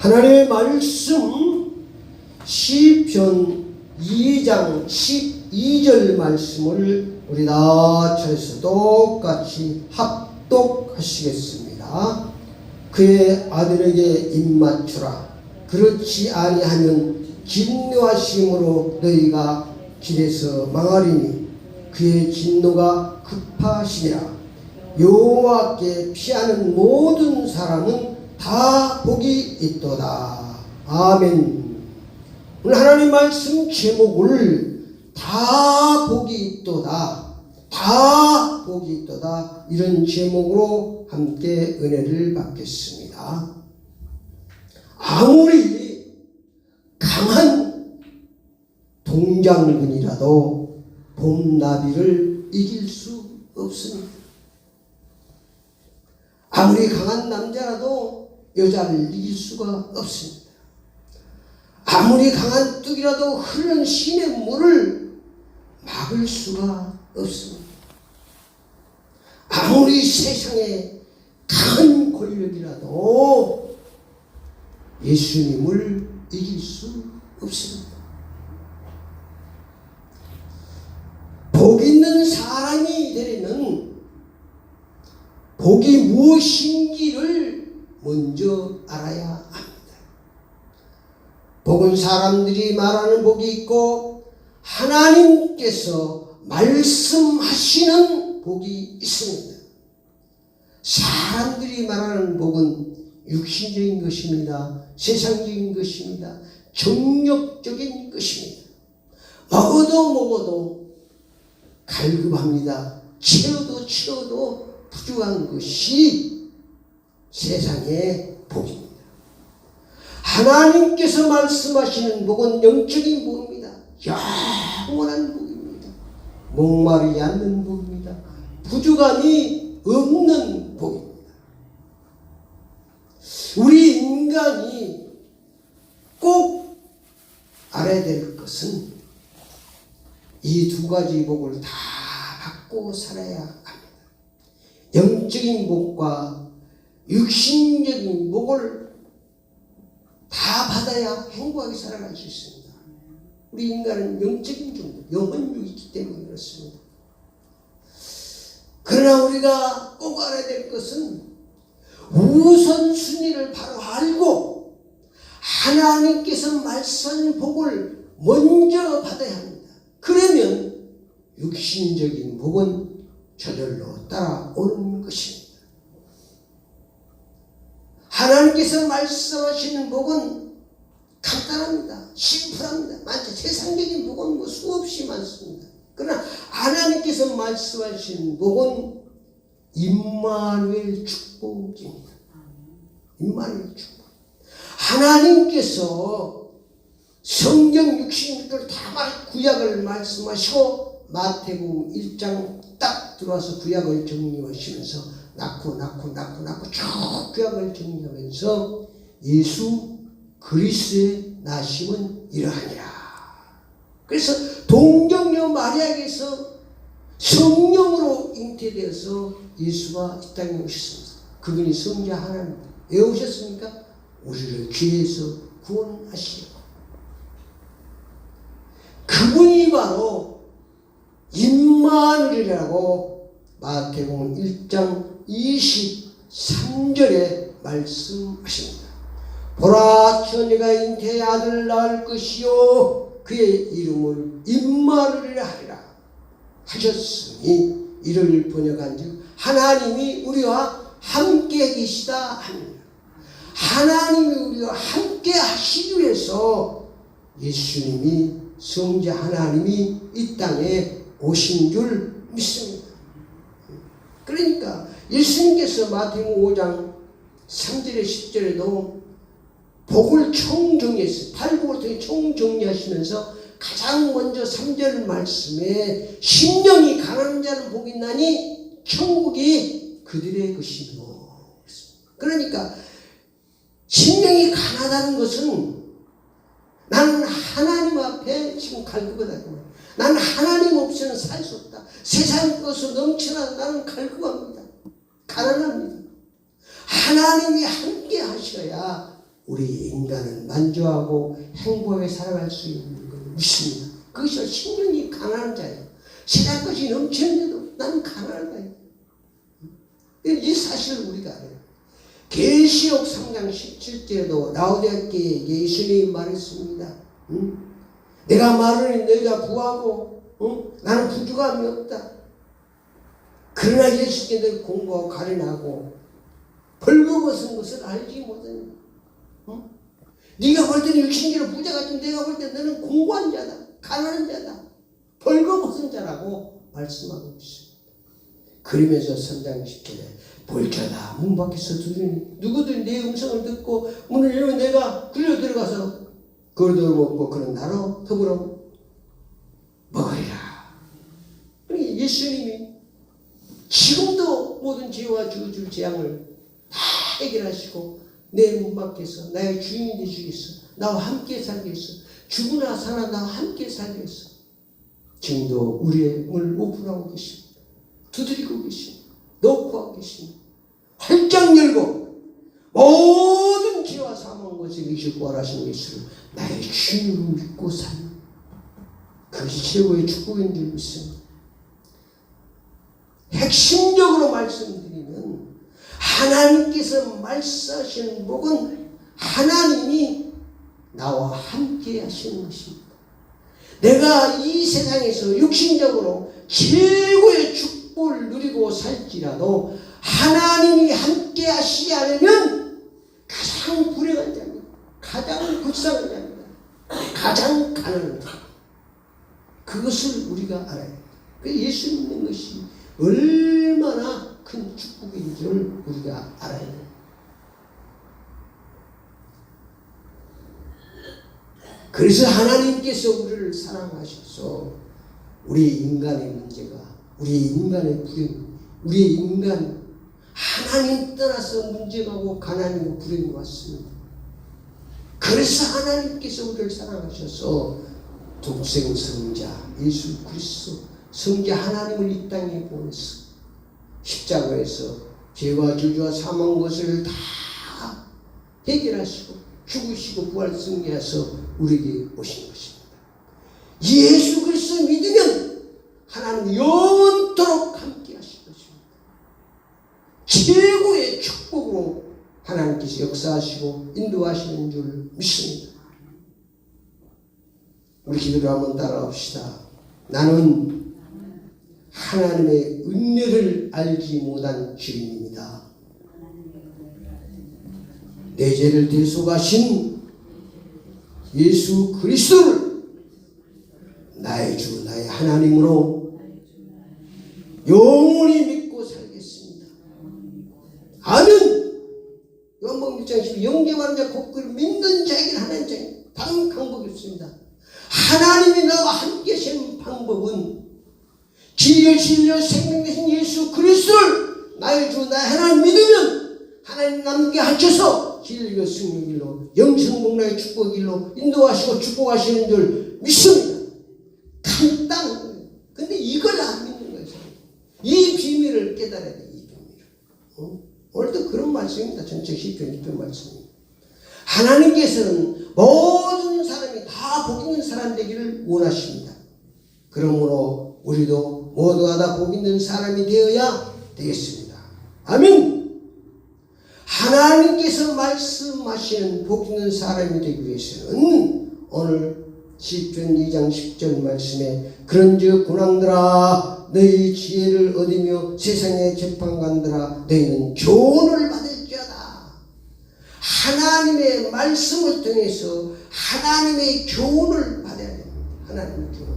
하나님의 말씀 시편 2장 12절 말씀을 우리 다 차에서 똑같이 합독하시겠습니다. 그의 아들에게 입맞추라. 그렇지 아니하면 진노하심으로 너희가 길에서 망하리니 그의 진노가 급하시니라. 여호와께 피하는 모든 사람은 다 복이 있도다. 아멘. 오늘 하나님 말씀 제목을 다 복이 있도다, 다 복이 있도다, 이런 제목으로 함께 은혜를 받겠습니다. 아무리 강한 동장군이라도 봄나비를 이길 수 없습니다. 아무리 강한 남자라도 여자를 이길 수가 없습니다. 아무리 강한 뚝이라도 흐르는 시냇 물을 막을 수가 없습니다. 아무리 세상에 강한 권력이라도 예수님을 이길 수 없습니다. 복 있는 사람이 되려면 복이 무엇인지를 먼저 알아야 합니다. 복은 사람들이 말하는 복이 있고 하나님께서 말씀하시는 복이 있습니다. 사람들이 말하는 복은 육신적인 것입니다. 세상적인 것입니다. 정력적인 것입니다. 먹어도 갈급합니다. 채워도 부족한 것이 세상의 복입니다. 하나님께서 말씀하시는 복은 영적인 복입니다. 영원한 복입니다. 목마르지 않는 복입니다. 부족함이 없는 복입니다. 우리 인간이 꼭 알아야 될 것은 이 두 가지 복을 다 받고 살아야 합니다. 영적인 복과 육신적인 복을 다 받아야 행복하게 살아갈 수 있습니다. 우리 인간은 영적인 종족, 영혼육이 있기 때문에 그렇습니다. 그러나 우리가 꼭 알아야 될 것은 우선순위를 바로 알고 하나님께서 말씀하신 복을 먼저 받아야 합니다. 그러면 육신적인 복은 저절로 따라오는 것입니다. 하나님께서 말씀하시는 복은 간단합니다. 심플합니다. 많죠. 세상적인 복은 뭐 수없이 많습니다. 그러나 하나님께서 말씀하시는 복은 임마누엘 축복입니다. 임마누엘 축복. 하나님께서 성경 66절 다 구약을 말씀하시고 마태복음 1장 딱 들어와서 구약을 정리하시면서 낳고 쭉 구약을 정리하면서 예수 그리스도의 나심은 이러하니라. 그래서 동정녀 마리아에게서 성령으로 잉태되어서 예수가 이 땅에 오셨습니다. 그분이 성자 하나님입니다. 왜 오셨습니까? 우리를 죄에서 구원하시려고. 그분이 바로 임마누엘이라고 마태복음 1장 23절에 말씀하십니다. 보라, 처녀가 잉태의 아들을 낳을 것이요 그의 이름을 임마누엘이라 하리라 하셨으니 이를 번역한즉 하나님이 우리와 함께 계시다 합니다. 하나님이 우리와 함께 하시기 위해서 예수님이 성자 하나님이 이 땅에 오신 줄 믿습니다. 그러니까 예수님께서 마태복음 5장 3절에 10절에도 복을 총정리했어요. 팔복을 통해 총정리하시면서 가장 먼저 3절 말씀에 심령이 가난한 자는 복이 있나니 천국이 그들의 것이며. 그러니까 심령이 가난하다는 것은 나는 하나님 앞에 지금 갈급하다. 나는 하나님 없이는 살 수 없다. 세상 것으로 넘치나 나는 갈급합니다. 가난합니다. 하나님이 함께 하셔야 우리 인간은 만족하고 행복하게 살아갈 수 있는 걸 믿습니다. 그것이 신령이 가난한 자예요. 세상 것이 넘치는데도 나는 가난하다. 이 사실을 우리가 알아요. 계시록 3장 17절에도 라오디아교회에 예수님이 말했습니다. 내가 마르니 너희가 부하고 나는 부족함이 없다. 그러나 예수께 늘 공부하고 가련하고 벌거벗은 것을 알지 못하니 네가 볼 때는 육신적으로 부자 같은 내가 볼 때 너는 공고한 자다. 가난한 자다. 벌거벗은 자라고 말씀하고 있습니다. 그러면서 3장 10절에 볼자다 문 밖에서 두드리니 누구든 내 음성을 듣고 문을 열면 내가 굴려 들어가서 그릇을 먹고 그런 나로 더불어 먹으리라. 그러니까 예수님이 지금도 모든 죄와 주어질 재앙을 다 해결하시고 내 문 밖에서 나의 주인이 되시겠어. 나와 함께 살겠어. 죽으나 사나 나와 함께 살겠어. 지금도 우리의 문을 오픈하고 계십니다. 두드리고 계십니다. 놓고 계십니다. 활짝 열고 모든 죄와 사망 것을 이기시고 부활하신 예수를 나의 주인으로 믿고 사는 그것이 최고의 축복인 줄 믿습니다. 핵심적으로 말씀드리면 하나님께서 말씀하시는 복은 하나님이 나와 함께 하시는 것입니다. 내가 이 세상에서 육신적으로 최고의 축복을 누리고 살지라도 하나님이 함께 하시지 않으면 가장 불행한 자입니다. 가장 불쌍한 자입니다. 가장 가난한 자. 그것을 우리가 알아야 합니다. 예수 믿는 것이 얼마나 큰 축복인 줄 우리가 알아야 합니다. 그래서 하나님께서 우리를 사랑하셔서 우리 인간의 문제가 우리 인간의 불행 우리 인간 하나님 떠나서 문제가고 가난이고 불행이 왔습니다. 그래서 하나님께서 우리를 사랑하셔서 독생 성자 예수 그리스도 성자 하나님을 이 땅에 보내서 십자가에서 죄와 저주와 사망 것을 다 해결하시고 죽으시고 부활 승리하셔서 우리에게 오신 것입니다. 예수 그리스도 믿으면 하나님 영원토록 함께 하실 것입니다. 최고의 축복으로 하나님께서 역사하시고 인도하시는 줄 믿습니다. 우리 기도를 한번 따라합시다. 나는 하나님의 은혜를 알지 못한 죄인입니다. 내 죄를 대속하신 예수 그리스도를 나의 주 나의 하나님으로 영원히 믿고 살겠습니다. 아멘. 요한복음 1장 10절 영접하는 자 곧 그를 믿는 자에게는 하나님 자에게 다른 방법이 없습니다. 하나님이 나와 함께 하시는 방법은 길이요 진리요 생명 되신 예수 그리스도를 나의 주 나의 하나님 믿으면 하나님 남게 하셔서 진리요 승리의 길로 영생복락의 축복의 길로 인도하시고 축복하시는 줄 믿습니다. 간단한 거예요. 근데 이걸 안 믿는 거예요. 이 비밀을 깨달아야 돼요. 이 비밀을. 오늘도 그런 말씀입니다. 전체 시편 2편 말씀입니다. 하나님께서는 모든 사람이 다 복 있는 사람 되기를 원하십니다. 그러므로 우리도 모두가 다 복 있는 사람이 되어야 되겠습니다. 아멘. 하나님께서 말씀하시는 복 있는 사람이 되기 위해서는 오늘 시편 2장 10절 말씀에 그런즉 군왕들아 너희 지혜를 얻으며 세상의 재판관들아 너희는 교훈을 받을지어다. 하나님의 말씀을 통해서 하나님의 교훈을 받아야 됩니다. 하나님의 교훈.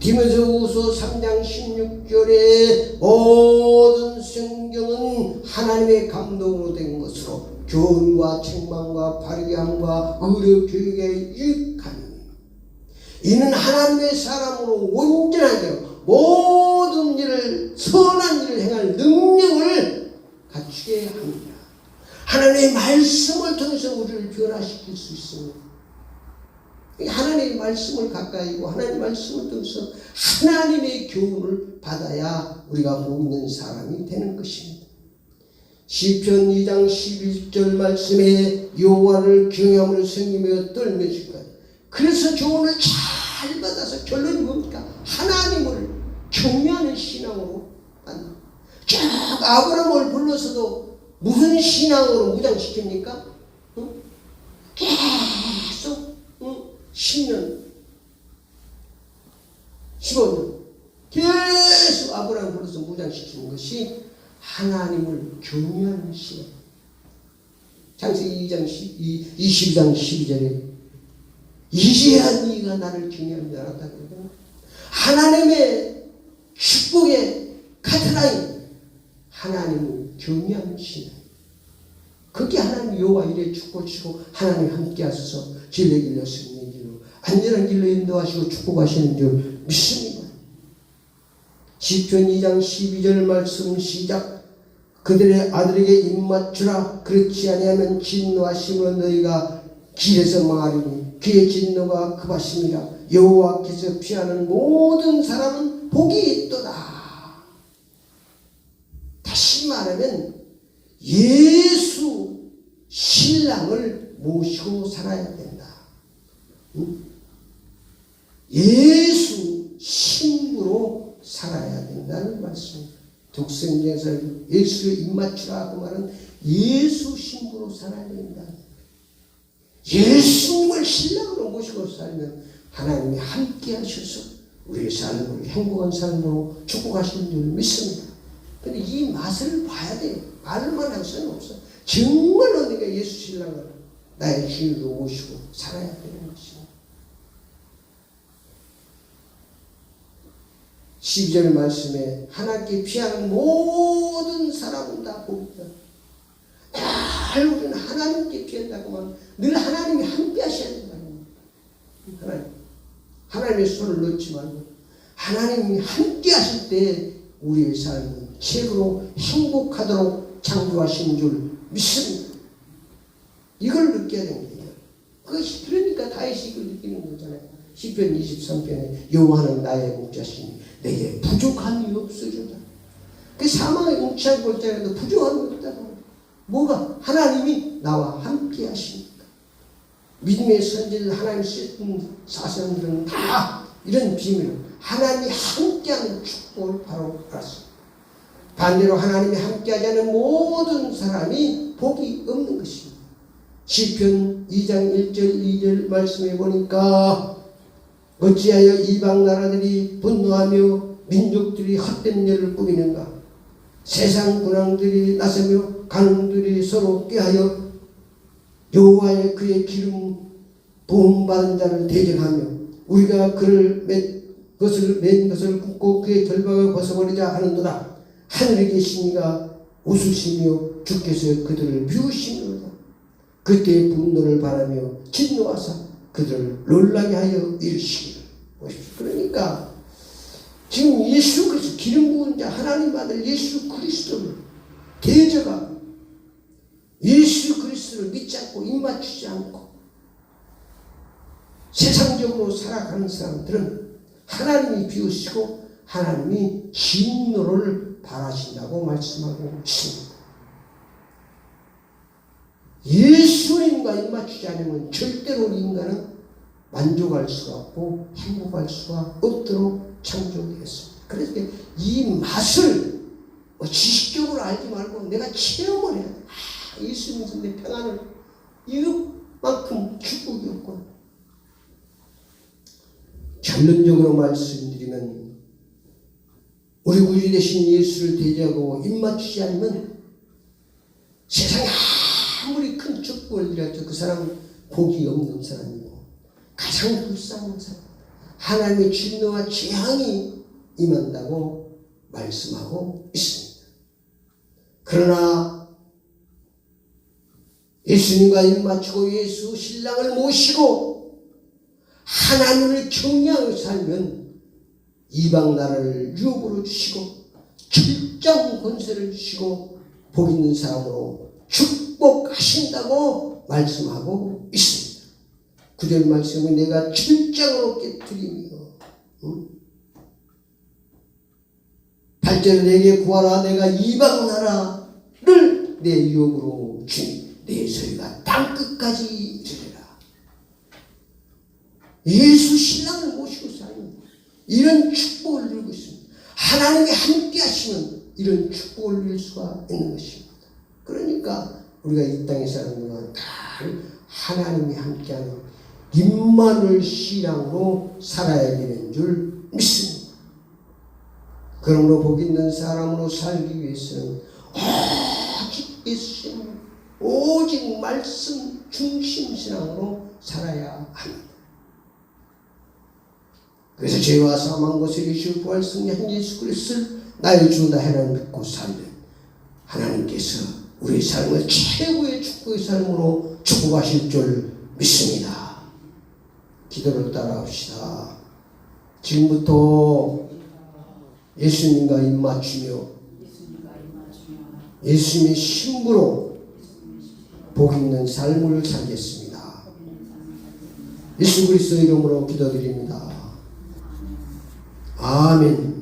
디모데후서 3장 16절에 모든 성경은 하나님의 감동으로 된 것으로 교훈과 책망과 바르게 함과 의료 교육에 유익하니 이는 하나님의 사람으로 온전하게 모든 일을 선한 일을 행할 능력을 갖추게 합니다. 하나님의 말씀을 통해서 우리를 변화시킬 수 있습니다. 하나님의 말씀을 가까이고 하나님의 말씀을 통해서 하나님의 교훈을 받아야 우리가 복 있는 사람이 되는 것입니다. 시편 2장 11절 말씀에 여호와를 경외함으로 생기며 떨며 줄 거야. 그래서 조언을 잘 받아서 결론이 뭡니까? 하나님을 경외하는 신앙으로 만나. 쭉 아브라함을 불러서도 무슨 신앙으로 무장시킵니까? 응? 계속 10년 15년 계속 아브라함을 불러서 무장시키는 것이 하나님을 경외하는 신앙. 창세기 22장 12절에 이제야 네가 나를 경외하는 줄 알았다. 하나님의 축복의 카트라인, 하나님을 경외하는 신앙. 그게 하나님 여호와 이래 축복하시고 하나님 함께 하셔서 진리의 길로 승리의 길로 안전한 길로 인도하시고 축복하시는 줄 믿습니다. 시편 2장 12절 말씀 시작. 그들의 아들에게 입맞추라. 그렇지 아니하면 진노하심으로 너희가 길에서 망하리니 그의 진노가 급하심이라. 여호와께서 피하는 모든 사람은 복이 있도다. 다시 말하면 예수 신랑을 모시고 살아야 된다. 예수 신부로 살아야 된다는 말씀. 독생자에서 예수에 입맞추라 그 말은 예수 신부로 살아야 된다. 예수님을 신랑으로 모시고 살면 하나님이 함께 하셔서 우리의 삶을 행복한 삶으로 축복하시는 줄 믿습니다. 근데 이 맛을 봐야 돼요. 말로만 할 수는 없어. 정말로 내가 예수 신랑을 나의 주인으로 모시고 살아야 되는 것입니다. 12절 말씀에 하나님께 피하는 모든 사람은 다 복이다. 늘 우리는 하나님께 피한다고 하면 늘 하나님이 함께 하셔야 된다는 거예요. 하나님의 손을 놓지 말고 하나님이 함께 하실 때 우리의 삶은 최고로 행복하도록 창조하시는 줄 믿습니다. 이걸 느껴야 됩니다. 그것이 그러니까 다윗이 이걸 느끼는 거잖아요. 시편 23편에 여호와는 나의 목자시니 내게 부족함이 없으리로다. 그 사망의 웅치한 골짜기에도 부족함이 없다고. 뭐가? 하나님이 나와 함께 하시니까. 믿음의 선지들 하나님 쓰는 사람들은 다 이런 비밀을 하나님이 함께하는 축복을 바로 알았습니다. 반대로 하나님이 함께하지 않은 모든 사람이 복이 없는 것입니다. 시편 2장 1절 2절 말씀해 보니까 어찌하여 이방 나라들이 분노하며 민족들이 헛된 일을 꾸미는가. 세상 군왕들이 나서며 간웅들이 서로 꾀하여 여호와의 그의 기름 부음 받은 자를 대적하며 우리가 그를 맨 것을 굽고 그의 결박을 벗어버리자 하는도다. 하늘에 계신 이가 웃으시며 주께서 그들을 비우시는도다. 그때의 분노를 바라며 진노하사 그들을 놀라게 하여 이르시기를. 그러니까 지금 예수 그리스도 기름 부은 자 하나님 아들 예수 그리스도를 대적하고 예수 그리스도를 믿지 않고 입맞추지 않고 세상적으로 살아가는 사람들은 하나님이 비우시고 하나님이 진노를 바라신다고 말씀하고 있습니다. 예수님과 입맞추지 않으면 절대로 우리 인간은 만족할 수가 없고 행복할 수가 없도록 창조되었습니다. 그래서 이 맛을 지식적으로 알지 말고 내가 체험을 해야 돼. 예수 믿는 내 평안을 이것만큼 축복이 없고. 결론적으로 말씀드리면 우리 구주 되신 예수를 대적하고 입맞추지 않으면 세상에 아무리 큰 축복을 드려도 그 사람은 복이 없는 사람이고 가장 불쌍한 사람, 하나님의 진노와 재앙이 임한다고 말씀하고 있습니다. 그러나 예수님과 입맞추고 예수 신랑을 모시고 하나님을 경외하며 살면 이방 나라를 유업으로 주시고 철저한 권세를 주시고 복 있는 사람으로 축복하신다고 말씀하고 있습니다. 9절 말씀은 내가 철장으로 깨뜨리며 8절에 내게 구하라. 내가 이방 나라를 내 유혹으로 주님 내 소리가 땅끝까지 이르리라. 예수 신랑을 모시고 사는 이런 축복을 누리고 있습니다. 하나님이 함께 하시는 이런 축복을 누릴 수가 있는 것입니다. 그러니까 우리가 이 땅에 사는 동안 다 하나님이 함께하는 임마누엘 신앙으로 살아야 되는 줄 믿습니다. 그러므로 복 있는 사람으로 살기 위해서는 오직 예수님, 오직 말씀 중심 신앙으로 살아야 합니다. 그래서 죄와 사망 것을 이기시고 부활 승리한 예수 그리스도를 나의 주다 해라 믿고 살면 하나님께서 우리의 삶을 최고의 축복의 삶으로 축복하실 줄 믿습니다. 기도를 따라합시다. 지금부터 예수님과 입맞추며 예수님의 신부로 복 있는 삶을 살겠습니다. 예수 그리스도 이름으로 기도드립니다. 아멘.